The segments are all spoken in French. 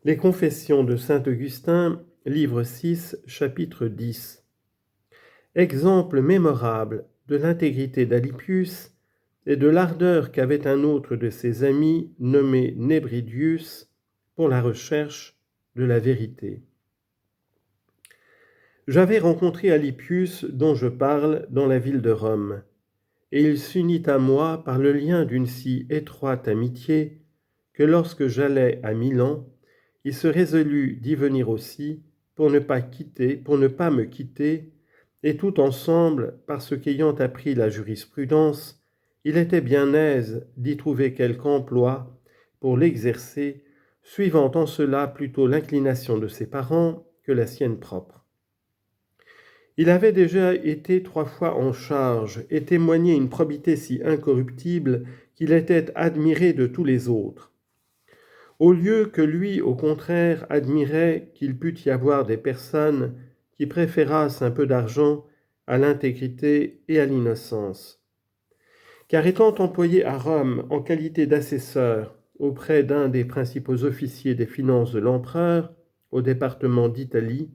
Les Confessions de saint Augustin, livre 6, chapitre 10. Exemple mémorable de l'intégrité d'Alypius et de l'ardeur qu'avait un autre de ses amis nommé Nébridius pour la recherche de la vérité. J'avais rencontré Alypius dont je parle dans la ville de Rome, et il s'unit à moi par le lien d'une si étroite amitié que lorsque j'allais à Milan, il se résolut d'y venir aussi pour ne pas me quitter, et tout ensemble, parce qu'ayant appris la jurisprudence, il était bien aise d'y trouver quelque emploi pour l'exercer, suivant en cela plutôt l'inclination de ses parents que la sienne propre. Il avait déjà été 3 fois en charge et témoigné une probité si incorruptible qu'il était admiré de tous les autres. Au lieu que lui, au contraire, admirait qu'il pût y avoir des personnes qui préférassent un peu d'argent à l'intégrité et à l'innocence. Car étant employé à Rome en qualité d'assesseur auprès d'un des principaux officiers des finances de l'empereur au département d'Italie,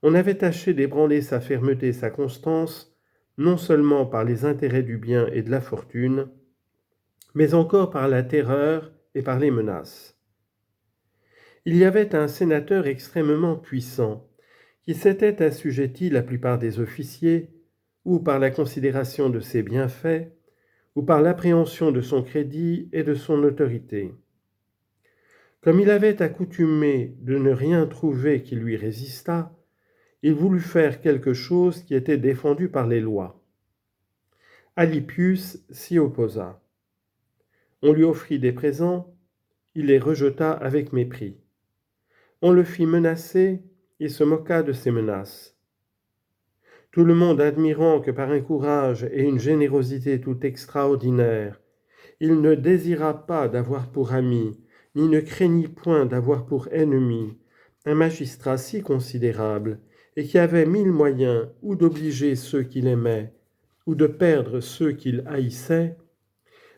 on avait tâché d'ébranler sa fermeté et sa constance, non seulement par les intérêts du bien et de la fortune, mais encore par la terreur et par les menaces. Il y avait un sénateur extrêmement puissant, qui s'était assujetti la plupart des officiers, ou par la considération de ses bienfaits, ou par l'appréhension de son crédit et de son autorité. Comme il avait accoutumé de ne rien trouver qui lui résistât, il voulut faire quelque chose qui était défendu par les lois. Alypius s'y opposa. On lui offrit des présents, il les rejeta avec mépris. On le fit menacer, il se moqua de ses menaces. Tout le monde admirant que par un courage et une générosité tout extraordinaire, il ne désira pas d'avoir pour ami, ni ne craignit point d'avoir pour ennemi, un magistrat si considérable, et qui avait 1000 moyens ou d'obliger ceux qu'il aimait, ou de perdre ceux qu'il haïssait,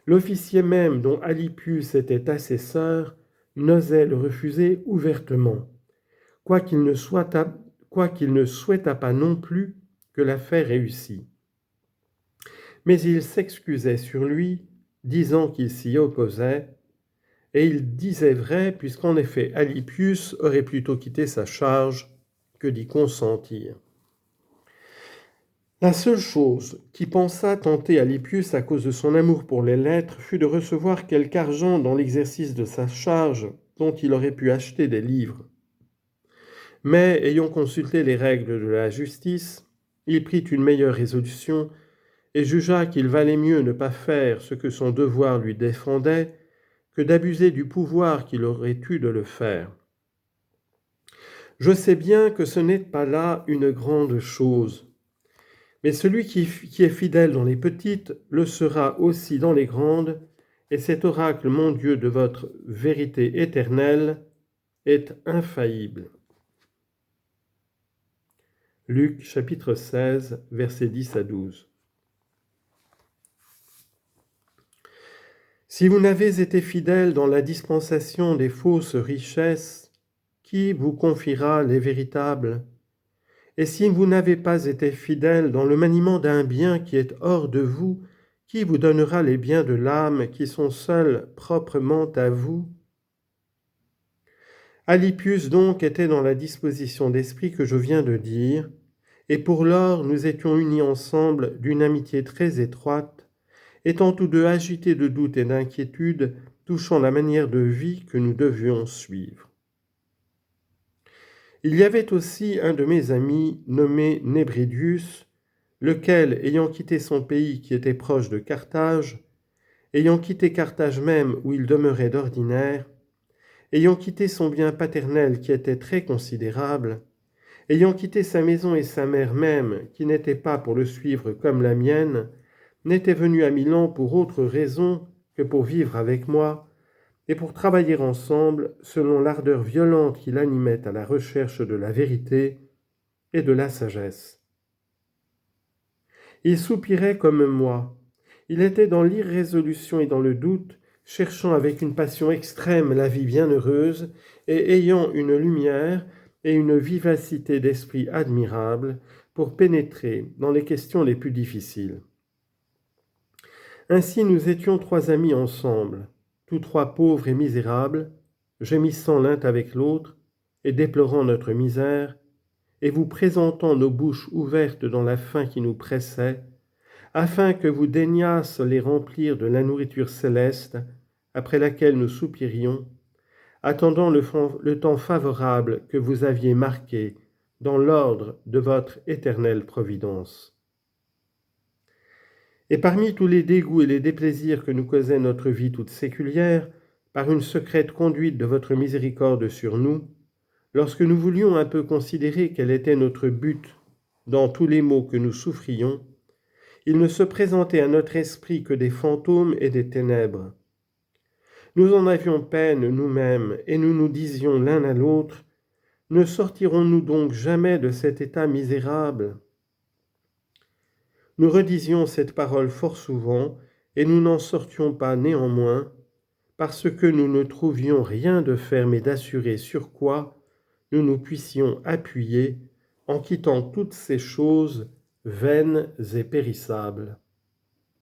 l'officier même dont Alypius était assesseur n'osait le refuser ouvertement, quoiqu'il ne souhaitât pas non plus que l'affaire réussît. Mais il s'excusait sur lui, disant qu'il s'y opposait, et il disait vrai, puisqu'en effet Alypius aurait plutôt quitté sa charge que d'y consentir. La seule chose qui pensa tenter Alypius à cause de son amour pour les lettres fut de recevoir quelque argent dans l'exercice de sa charge dont il aurait pu acheter des livres. Mais, ayant consulté les règles de la justice, il prit une meilleure résolution et jugea qu'il valait mieux ne pas faire ce que son devoir lui défendait que d'abuser du pouvoir qu'il aurait eu de le faire. Je sais bien que ce n'est pas là une grande chose, mais celui qui est fidèle dans les petites le sera aussi dans les grandes, et cet oracle, mon Dieu, de votre vérité éternelle est infaillible. Luc chapitre 16, versets 10 à 12. Si vous n'avez été fidèle dans la dispensation des fausses richesses, qui vous confiera les véritables ? Et si vous n'avez pas été fidèle dans le maniement d'un bien qui est hors de vous, qui vous donnera les biens de l'âme qui sont seuls proprement à vous ? Alypius donc était dans la disposition d'esprit que je viens de dire, et pour lors nous étions unis ensemble d'une amitié très étroite, étant tous deux agités de doutes et d'inquiétudes touchant la manière de vie que nous devions suivre. Il y avait aussi un de mes amis nommé Nébridius, lequel, ayant quitté son pays qui était proche de Carthage, ayant quitté Carthage même où il demeurait d'ordinaire, ayant quitté son bien paternel qui était très considérable, ayant quitté sa maison et sa mère même, qui n'étaient pas pour le suivre comme la mienne, n'était venu à Milan pour autre raison que pour vivre avec moi, et pour travailler ensemble selon l'ardeur violente qui l'animait à la recherche de la vérité et de la sagesse. Il soupirait comme moi. Il était dans l'irrésolution et dans le doute, cherchant avec une passion extrême la vie bienheureuse et ayant une lumière et une vivacité d'esprit admirable pour pénétrer dans les questions les plus difficiles. Ainsi nous étions 3 amis ensemble, tous 3 pauvres et misérables, gémissant l'un avec l'autre et déplorant notre misère, et vous présentant nos bouches ouvertes dans la faim qui nous pressait, afin que vous daignasse les remplir de la nourriture céleste, après laquelle nous soupirions, attendant le temps favorable que vous aviez marqué dans l'ordre de votre éternelle providence. Et parmi tous les dégoûts et les déplaisirs que nous causait notre vie toute séculière, par une secrète conduite de votre miséricorde sur nous, lorsque nous voulions un peu considérer quel était notre but dans tous les maux que nous souffrions, il ne se présentait à notre esprit que des fantômes et des ténèbres. Nous en avions peine nous-mêmes, et nous nous disions l'un à l'autre, « Ne sortirons-nous donc jamais de cet état misérable ?» Nous redisions cette parole fort souvent, et nous n'en sortions pas néanmoins, parce que nous ne trouvions rien de ferme et d'assuré sur quoi nous nous puissions appuyer en quittant toutes ces choses vaines et périssables.